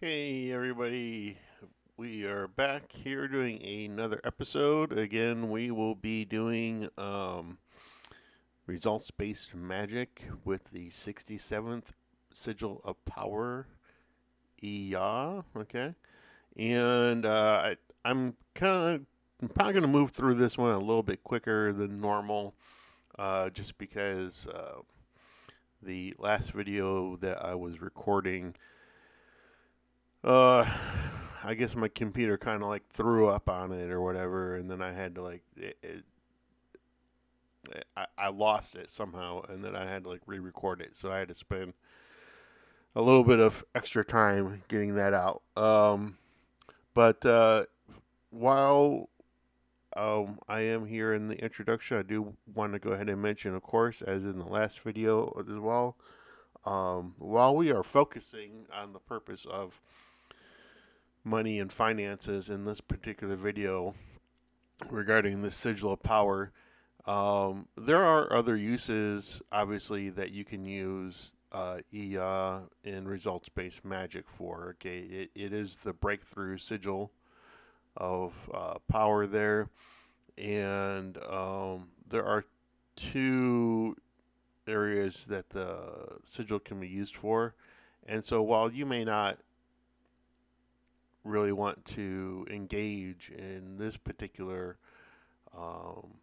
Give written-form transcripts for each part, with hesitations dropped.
Hey everybody, we are back here doing another episode. Again, we will be doing results-based magic with the 67th Sigil of Power, Iyah, okay? And I'm probably going to move through this one a little bit quicker than normal, just because the last video that I was recording, Uh, I guess my computer kind of like threw up on it or whatever, and then I had to I lost it somehow, and then I had to like re-record it. So I had to spend a little bit of extra time getting that out. But while I am here in the introduction, I do want to go ahead and mention, of course, as in the last video as well, while we are focusing on the purpose of money and finances in this particular video, regarding the Sigil of Power. There are other uses, obviously, that you can use Iyah in results-based magic for. Okay, it is the breakthrough sigil of power there, and there are two areas that the sigil can be used for. And so, while you may not really want to engage in this particular um,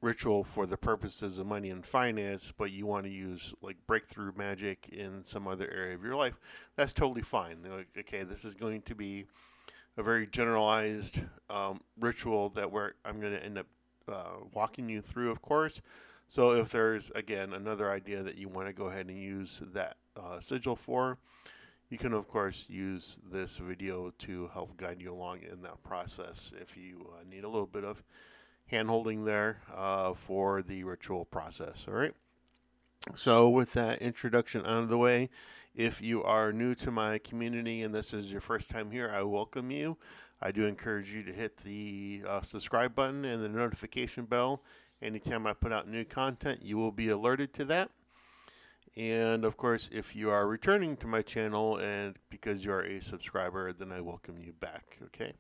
ritual for the purposes of money and finance, but you want to use like breakthrough magic in some other area of your life, that's totally fine. Like, okay, this is going to be a very generalized ritual that I'm going to end up walking you through, of course. So if there's, again, another idea that you want to go ahead and use that sigil for, you can, of course, use this video to help guide you along in that process if you need a little bit of hand holding there for the ritual process. All right. So, with that introduction out of the way, if you are new to my community and this is your first time here, I welcome you. I do encourage you to hit the subscribe button and the notification bell. Anytime I put out new content, you will be alerted to that. And of course, if you are returning to my channel and because you are a subscriber, then I welcome you back. Okay.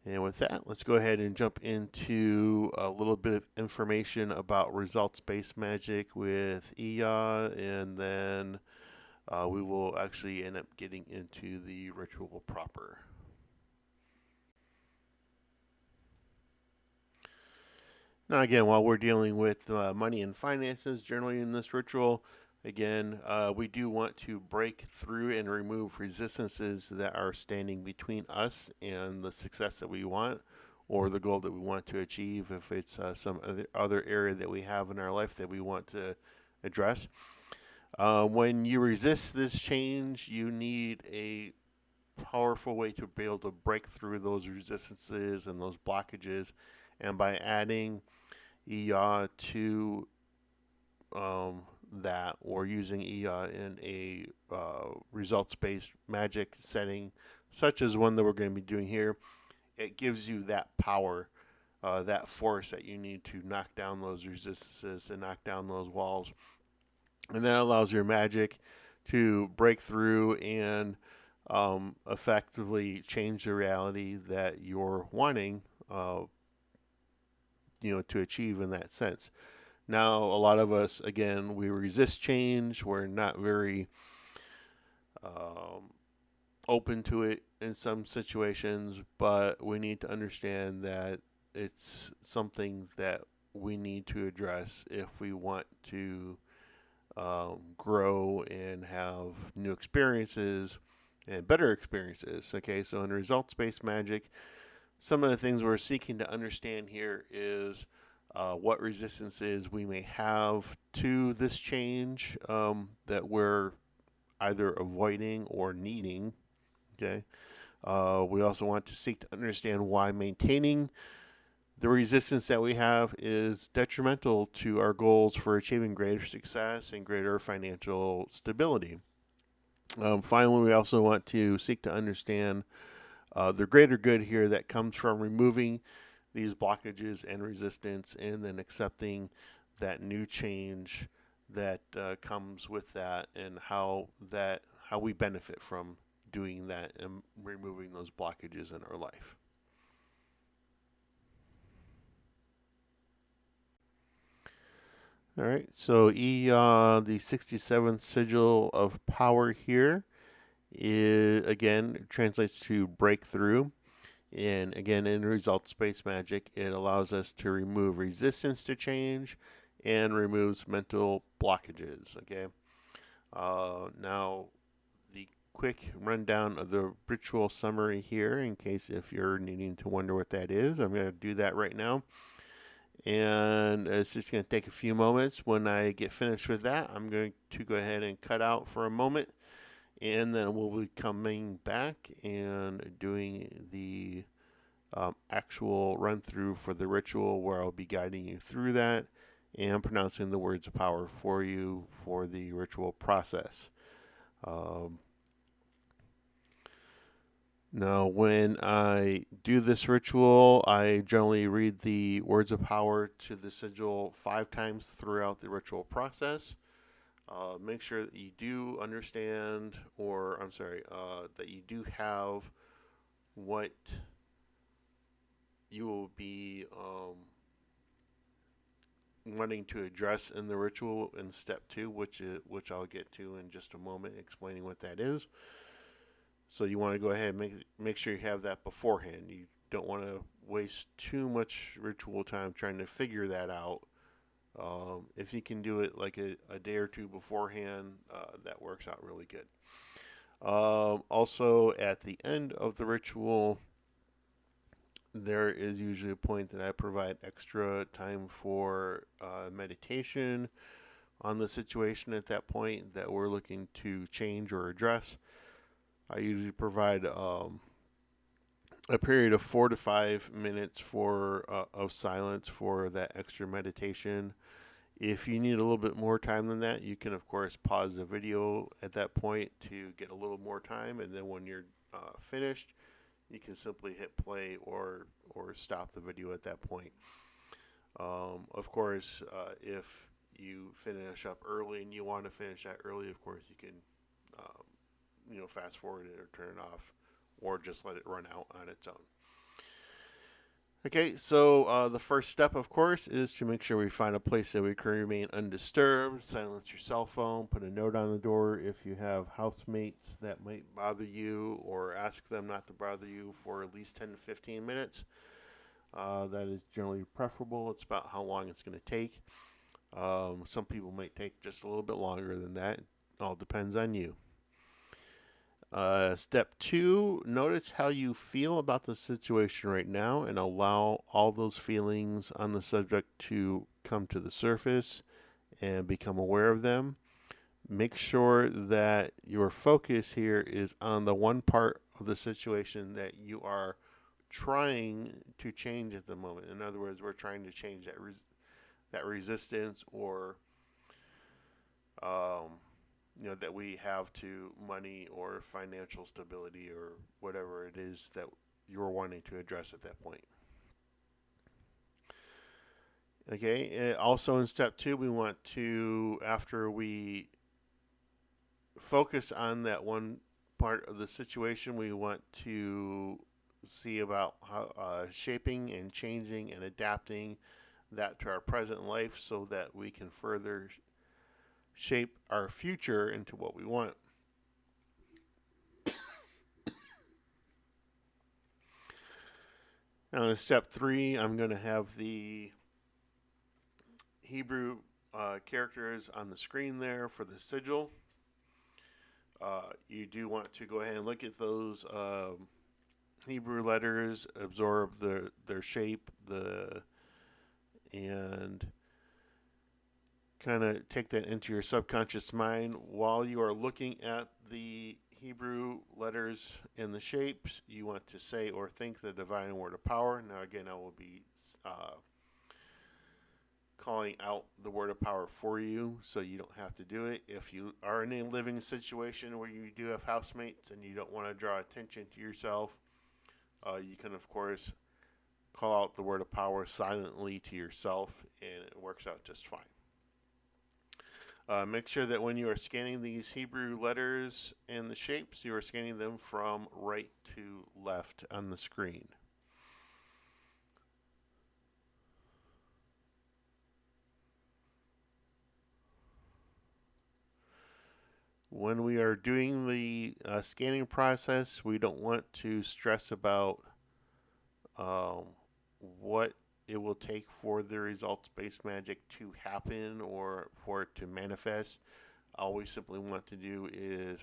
And with that, let's go ahead and jump into a little bit of information about results-based magic with Iyah, and then we will actually end up getting into the ritual proper. Now, again, while we're dealing with money and finances, generally in this ritual, again, we do want to break through and remove resistances that are standing between us and the success that we want or the goal that we want to achieve. If it's some other area that we have in our life that we want to address. When you resist this change, you need a powerful way to be able to break through those resistances and those blockages. And by adding Iyah to that, or using Iyah in a results-based magic setting, such as one that we're going to be doing here, it gives you that power, that force that you need to knock down those resistances, to knock down those walls. And that allows your magic to break through and effectively change the reality that you're wanting, to achieve in that sense. Now, a lot of us, again, we resist change. We're not very um, open to it in some situations, but we need to understand that it's something that we need to address if we want to grow and have new experiences and better experiences. Okay, so in results-based magic, some of the things we're seeking to understand here is what resistances we may have to this change that we're either avoiding or needing. Okay. We also want to seek to understand why maintaining the resistance that we have is detrimental to our goals for achieving greater success and greater financial stability. Finally, we also want to seek to understand the greater good here that comes from removing these blockages and resistance and then accepting that new change that comes with that, and how we benefit from doing that and removing those blockages in our life. All right, so Iyah, the 67th Sigil of Power here, is, again, translates to breakthrough. And again, in results-based magic, it allows us to remove resistance to change and removes mental blockages. Okay. Now, the quick rundown of the ritual summary here, in case if you're needing to wonder what that is, I'm going to do that right now. And it's just going to take a few moments. When I get finished with that, I'm going to go ahead and cut out for a moment, and then we'll be coming back and doing the actual run through for the ritual, where I'll be guiding you through that and pronouncing the words of power for you for the ritual process. Now, when I do this ritual, I generally read the words of power to the sigil 5 times throughout the ritual process. Make sure that you do understand, or I'm sorry, that you do have what you will be wanting to address in the ritual in step 2, which I'll get to in just a moment, explaining what that is. So you want to go ahead and make sure you have that beforehand. You don't want to waste too much ritual time trying to figure that out. If you can do it like a day or two beforehand, that works out really good. Also, at the end of the ritual, there is usually a point that I provide extra time for meditation on the situation at that point that we're looking to change or address. I usually provide a period of 4 to 5 minutes of silence for that extra meditation. If you need a little bit more time than that, you can, of course, pause the video at that point to get a little more time, and then when you're finished, you can simply hit play or stop the video at that point. Of course, if you finish up early and you want to finish that early, of course, you can fast forward it or turn it off, or just let it run out on its own. Okay, so the first step, of course, is to make sure we find a place that we can remain undisturbed. Silence your cell phone, put a note on the door if you have housemates that might bother you, or ask them not to bother you for at least 10 to 15 minutes. That is generally preferable. It's about how long it's going to take. Some people might take just a little bit longer than that. It all depends on you. Step 2, notice how you feel about the situation right now and allow all those feelings on the subject to come to the surface and become aware of them. Make sure that your focus here is on the one part of the situation that you are trying to change at the moment. In other words, we're trying to change that resistance or that we have to money or financial stability or whatever it is that you're wanting to address at that point. Okay, also in step 2, we want to, after we focus on that one part of the situation, we want to see about how shaping and changing and adapting that to our present life so that we can further shape our future into what we want. Now in step 3, I'm going to have the Hebrew characters on the screen there for the sigil. You do want to go ahead and look at those Hebrew letters, absorb their shape, and kind of take that into your subconscious mind. While you are looking at the Hebrew letters and the shapes, you want to say or think the divine word of power. Now again, I will be calling out the word of power for you, so you don't have to do it. If you are in a living situation where you do have housemates and you don't want to draw attention to yourself, you can, of course, call out the word of power silently to yourself, and it works out just fine. Make sure that when you are scanning these Hebrew letters and the shapes, you are scanning them from right to left on the screen. When we are doing the scanning process, we don't want to stress about what it will take for the results-based magic to happen or for it to manifest. All we simply want to do is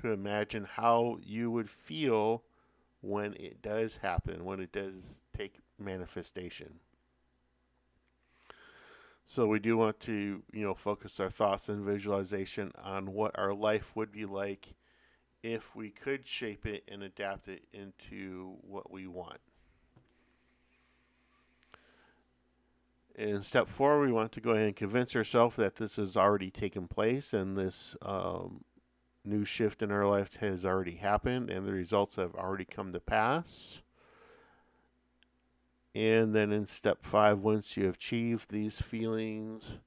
to imagine how you would feel when it does happen, when it does take manifestation. So we do want to, focus our thoughts and visualization on what our life would be like if we could shape it and adapt it into what we want. In step 4, we want to go ahead and convince ourselves that this has already taken place and this new shift in our life has already happened and the results have already come to pass. And then in step 5, once you have achieved these feelings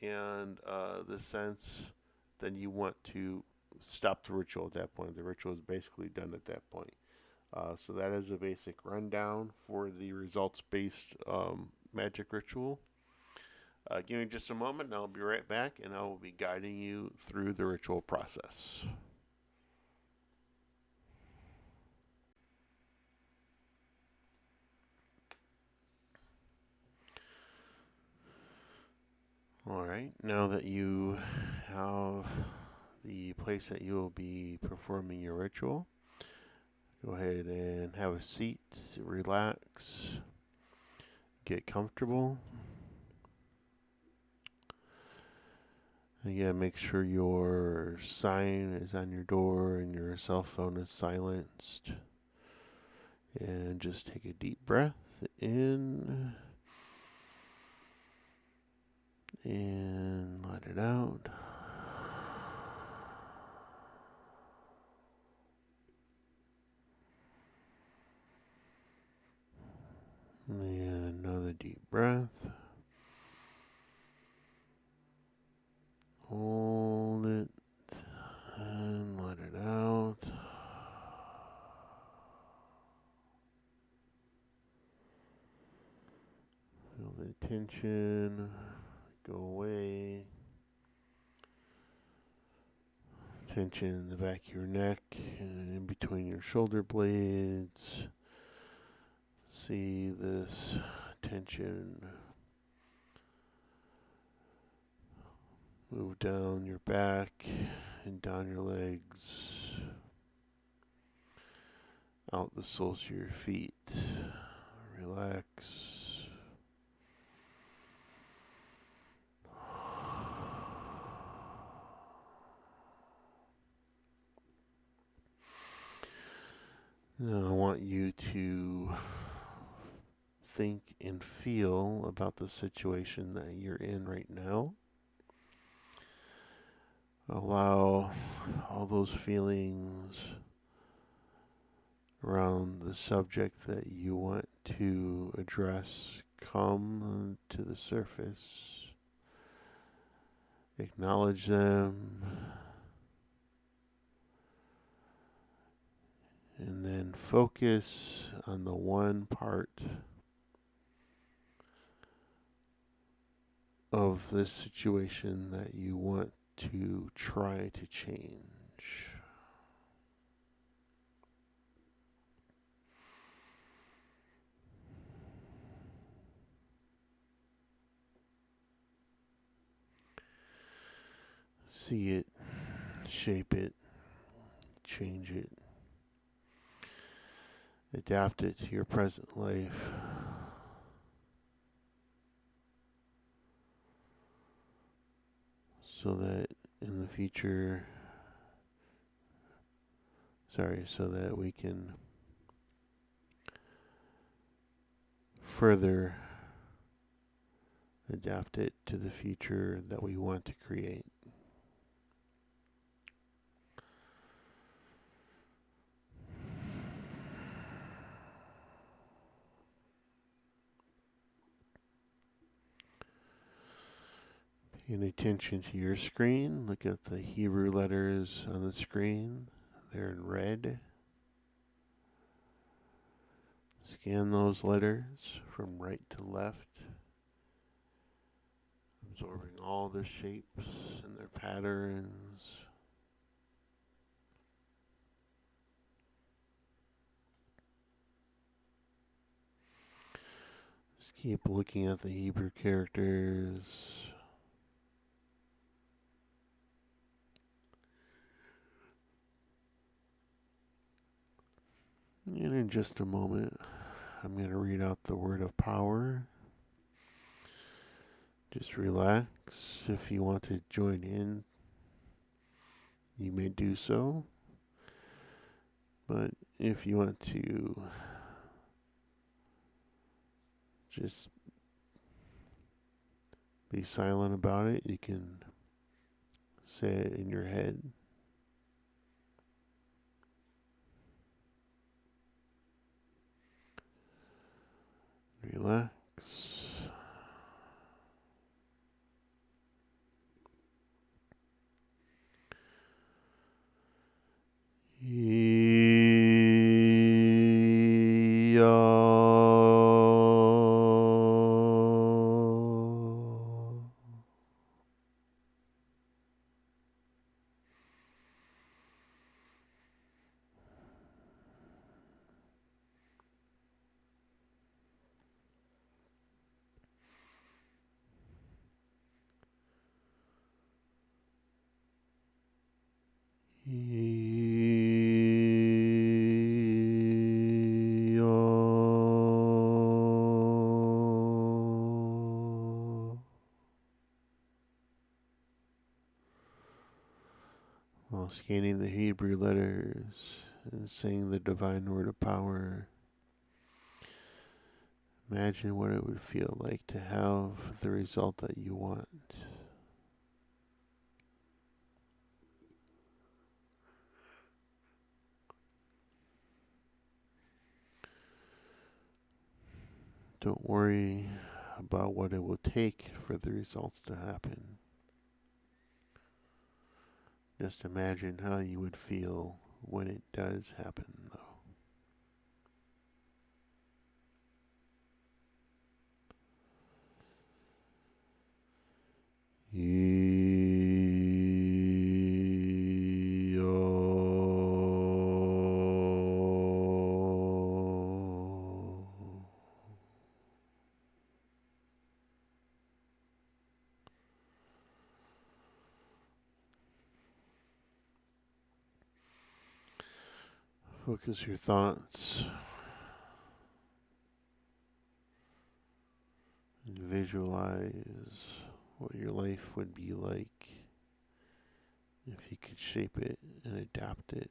and the sense, then you want to stop the ritual at that point. The ritual is basically done at that point. So that is a basic rundown for the results-based magic ritual. Give me just a moment and I'll be right back and I will be guiding you through the ritual process. Alright, now that you have the place that you will be performing your ritual, go ahead and have a seat, relax, get comfortable. Again, make sure your sign is on your door and your cell phone is silenced. And just take a deep breath in and let it out. And another deep breath. Hold it and let it out. Feel the tension go away. Tension in the back of your neck and in between your shoulder blades. See this tension move down your back and down your legs, out the soles of your feet. Relax. Now I want you to think and feel about the situation that you're in right now. Allow all those feelings around the subject that you want to address come to the surface. Acknowledge them. And then focus on the one part of this situation that you want to try to change. See it, shape it, change it, adapt it to your present life. So that in the future, so that we can further adapt it to the future that we want to create. Paying attention to your screen, look at the Hebrew letters on the screen. They're in red. Scan those letters from right to left, absorbing all the shapes and their patterns. Just keep looking at the Hebrew characters. And in just a moment, I'm going to read out the word of power. Just relax. If you want to join in, you may do so. But if you want to just be silent about it, you can say it in your head. Relax. While scanning the Hebrew letters and saying the divine word of power, imagine what it would feel like to have the result that you want. Don't worry about what it will take for the results to happen. Just imagine how you would feel when it does happen, though. Focus your thoughts and visualize what your life would be like if you could shape it and adapt it.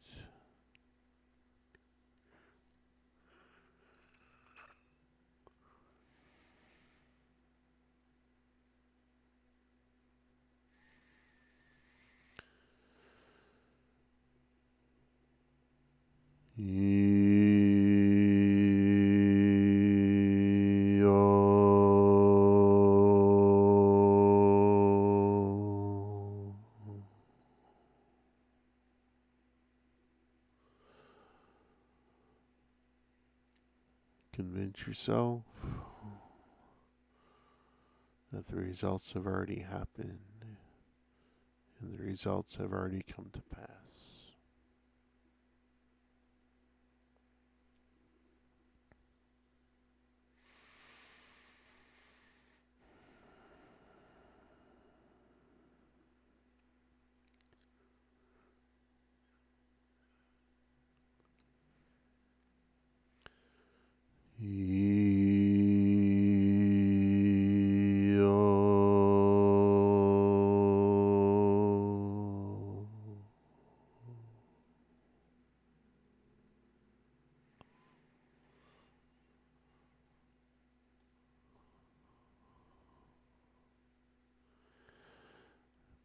Convince yourself that the results have already happened and the results have already come to pass.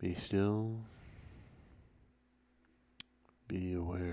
Be still. Be aware.